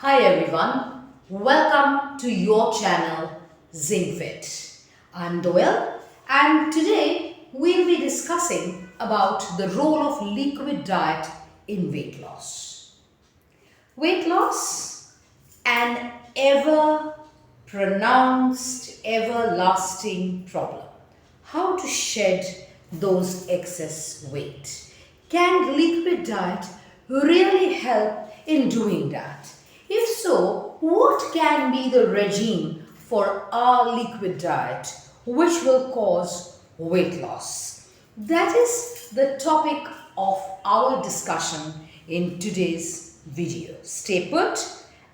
Hi everyone, welcome to your channel Zing Fit. I'm Doel and today we'll be discussing about the role of liquid diet in weight loss. Weight loss, an ever pronounced, everlasting problem. How to shed those excess weight? Can liquid diet really help in doing that? If so, what can be the regime for our liquid diet which will cause weight loss? That is the topic of our discussion in today's video. Stay put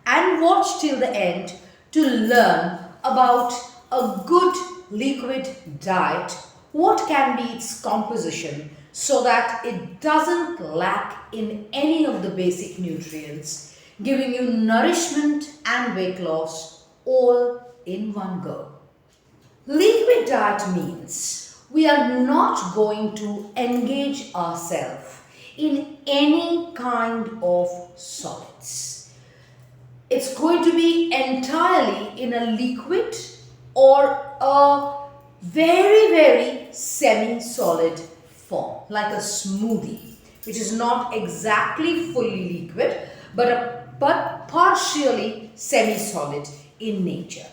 and watch till the end to learn about a good liquid diet, what can be its composition so that it doesn't lack in any of the basic nutrients, giving you nourishment and weight loss all in one go. Liquid diet means we are not going to engage ourselves in any kind of solids. It's going to be entirely in a liquid or a very semi-solid form, like a smoothie, which is not exactly fully liquid but partially semi-solid in nature.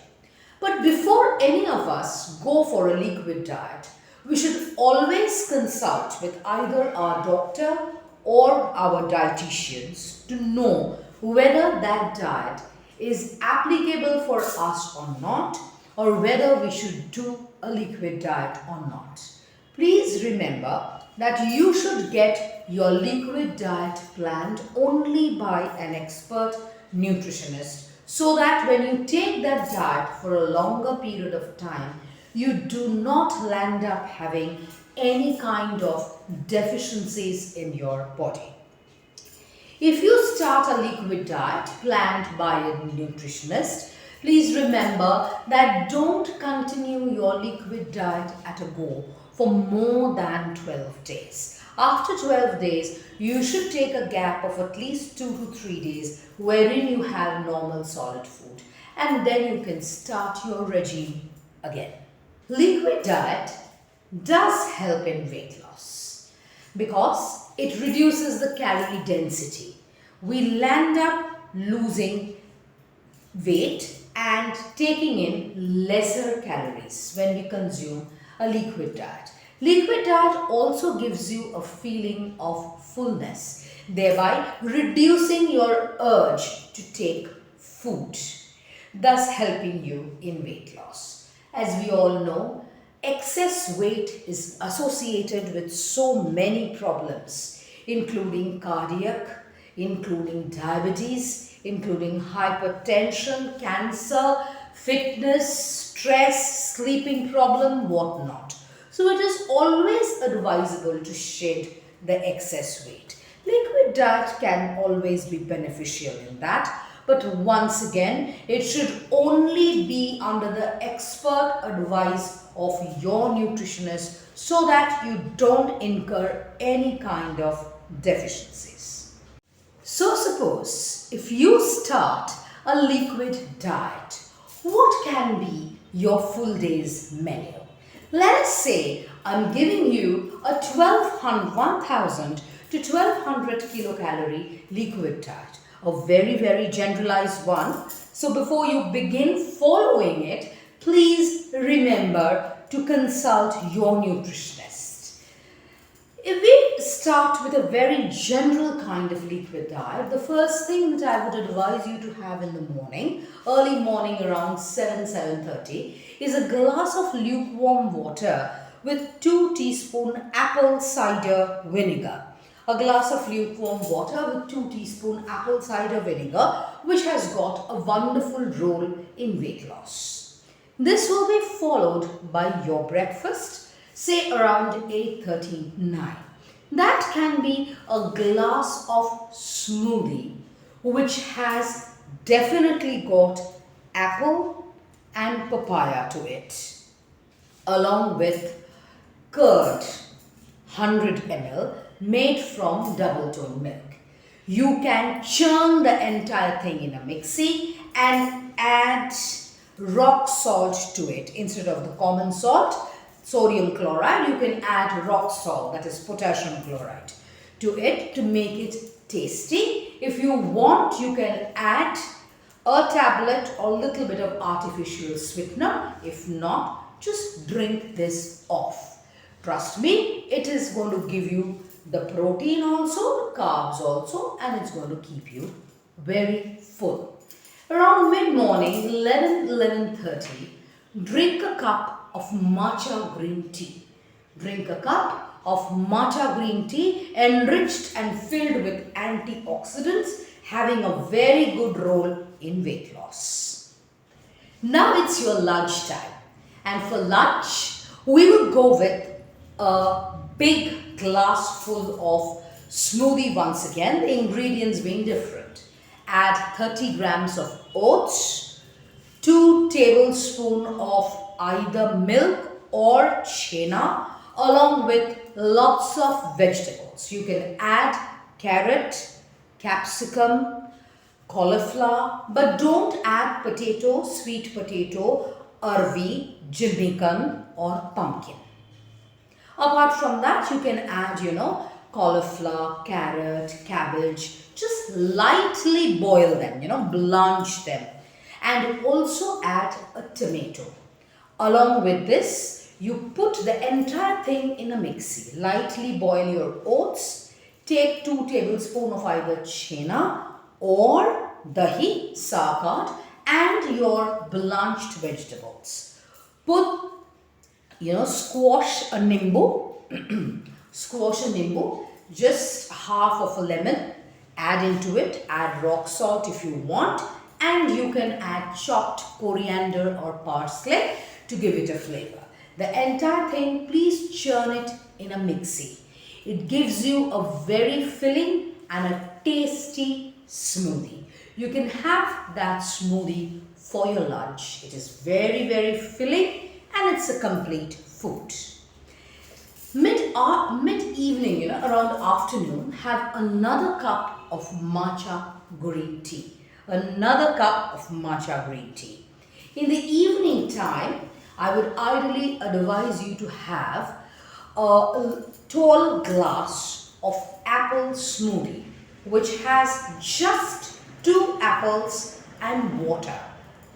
But before any of us go for a liquid diet, we should always consult with either our doctor or our dietitians to know whether that diet is applicable for us or not, or whether we should do a liquid diet or not. Please remember that you should get your liquid diet planned only by an expert nutritionist, so that when you take that diet for a longer period of time, you do not land up having any kind of deficiencies in your body. If you start a liquid diet planned by a nutritionist, please remember that don't continue your liquid diet at a go for more than 12 days. After 12 days, you should take a gap of at least 2 to 3 days wherein you have normal solid food, and then you can start your regime again. Liquid diet does help in weight loss because it reduces the calorie density. We land up losing weight and taking in lesser calories when we consume a liquid diet. Liquid diet also gives you a feeling of fullness, thereby reducing your urge to take food, thus helping you in weight loss. As we all know, excess weight is associated with so many problems, including cardiac, including diabetes, including hypertension, cancer, fitness, stress, sleeping problem, whatnot. So it is always advisable to shed the excess weight. Liquid diet can always be beneficial in that, but once again, it should only be under the expert advice of your nutritionist so that you don't incur any kind of deficiencies. So suppose if you start a liquid diet, what can be your full day's menu? Let us say I'm giving you a 1000 to 1200 kilocalorie liquid diet, a very generalized one. So before you begin following it, please remember to consult your nutritionist. If we start with a very general kind of liquid diet, the first thing that I would advise you to have in the morning, early morning around 7:30, is a glass of lukewarm water with 2 teaspoons apple cider vinegar. A glass of lukewarm water with 2 teaspoons apple cider vinegar, which has got a wonderful role in weight loss. This will be followed by your breakfast, say around 8:39. That can be a glass of smoothie which has definitely got apple and papaya to it, along with curd 100 ml made from double tone milk. You can churn the entire thing in a mixie and add rock salt to it. Instead of the common salt, sodium chloride, you can add rock salt, that is potassium chloride, to it to make it tasty. If you want, you can add a tablet or little bit of artificial sweetener. If not, just drink this off. Trust me, it is going to give you the protein also, the carbs also, and it's going to keep you very full. Around mid-morning, 11:30, drink a cup of matcha green tea. Drink a cup of matcha green tea enriched and filled with antioxidants, having a very good role in weight loss. Now it's your lunch time, and for lunch we will go with a big glass full of smoothie once again, the ingredients being different. Add 30 grams of oats, 2 tablespoons of either milk or chena, along with lots of vegetables. You can add carrot, capsicum, cauliflower, but don't add potato, sweet potato, arvi, jimmican or pumpkin. Apart from that, you can add, cauliflower, carrot, cabbage. Just lightly boil them, blanch them. And also add a tomato. Along with this, you put the entire thing in a mixie. Lightly boil your oats. Take 2 tablespoons of either chena or dahi, saagkat, and your blanched vegetables. Put squash a nimbu, just half of a lemon, add into it, add rock salt if you want, and you can add chopped coriander or parsley to give it a flavor. The entire thing, please churn it in a mixie. It gives you a very filling and a tasty smoothie. You can have that smoothie for your lunch. It is very, very filling and it's a complete food. Mid-evening, around afternoon, have another cup of matcha green tea. Another cup of matcha green tea. In the evening time, I would ideally advise you to have a tall glass of apple smoothie, which has just 2 apples and water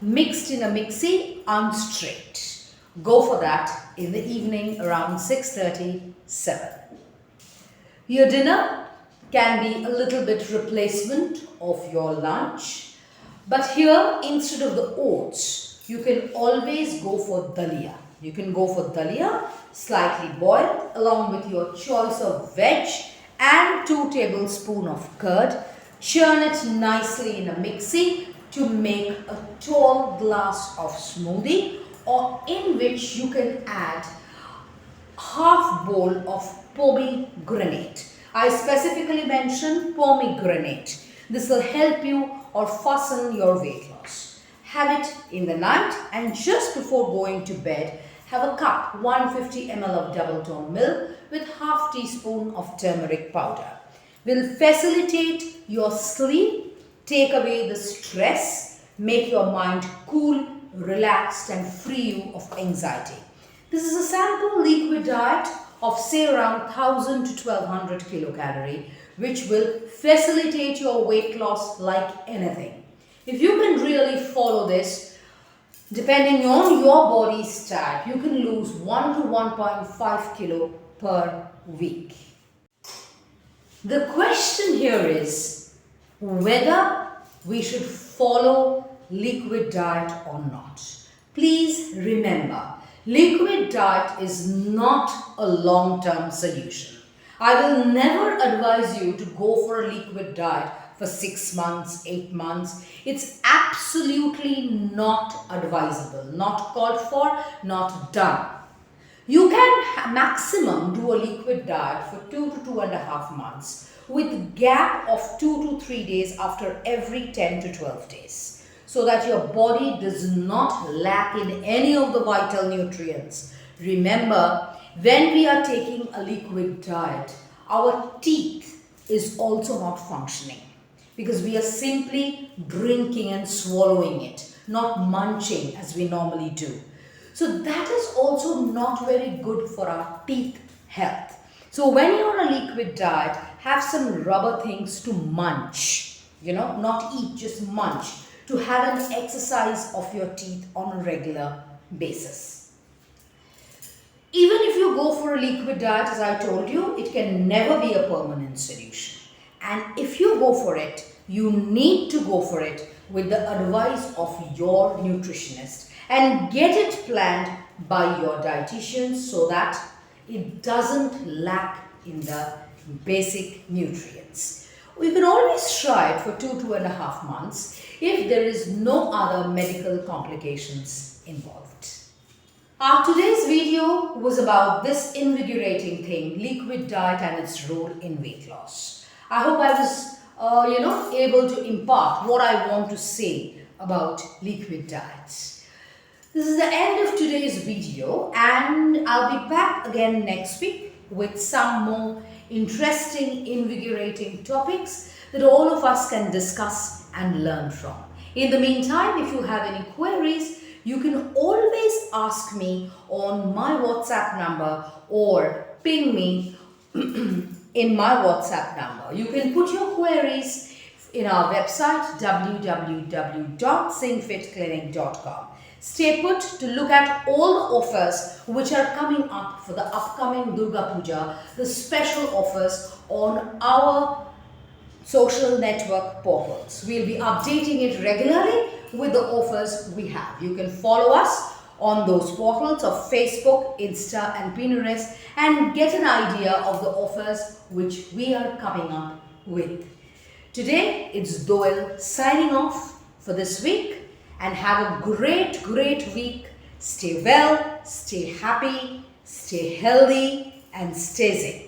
mixed in a mixie unstraight. Go for that in the evening around 6:30, 7. Your dinner can be a little bit replacement of your lunch, but here instead of the oats, you can always go for dalia. You can go for dalia, slightly boiled, along with your choice of veg and 2 tablespoons of curd. Churn it nicely in a mixie to make a tall glass of smoothie, or in which you can add half bowl of pomegranate. I specifically mentioned pomegranate. This will help you or fasten your weight loss. Have it in the night, and just before going to bed, have a cup 150 ml of double tone milk with half teaspoon of turmeric powder. Will facilitate your sleep, take away the stress, make your mind cool, relaxed and free you of anxiety. This is a sample liquid diet of say around 1000 to 1200 kilocalorie, which will facilitate your weight loss like anything. If you can really follow this, depending on your body's type, you can lose 1 to 1.5 kilo per week. The question here is whether we should follow liquid diet or not. Please remember, liquid diet is not a long-term solution. I will never advise you to go for a liquid diet for 6 months, 8 months. It's absolutely not advisable, not called for, not done. You can maximum do a liquid diet for 2 to 2.5 months with gap of 2 to 3 days after every 10 to 12 days, so that your body does not lack in any of the vital nutrients. Remember, when we are taking a liquid diet, our teeth is also not functioning. because we are simply drinking and swallowing it, not munching as we normally do. So that is also not very good for our teeth health. So when you're on a liquid diet, have some rubber things to munch, not eat, just munch, to have an exercise of your teeth on a regular basis. Even if you go for a liquid diet, as I told you, it can never be a permanent solution. And if you go for it, you need to go for it with the advice of your nutritionist and get it planned by your dietitian so that it doesn't lack in the basic nutrients. You can always try it for 2.5 months if there is no other medical complications involved. Today's video was about this invigorating thing, liquid diet and its role in weight loss. I hope I was, able to impart what I want to say about liquid diets. This is the end of today's video, and I'll be back again next week with some more interesting, invigorating topics that all of us can discuss and learn from. In the meantime, if you have any queries, you can always ask me on my WhatsApp number or ping me in my WhatsApp number. You can put your queries in our website www.zingfitclinic.com. Stay put to look at all the offers which are coming up for the upcoming Durga Puja, the special offers on our social network portals. We'll be updating it regularly with the offers we have. You can follow us on those portals of Facebook, Insta and Pinterest and get an idea of the offers which we are coming up with. Today, it's Doel signing off for this week, and have a great week. Stay well, stay happy, stay healthy and stay Zing.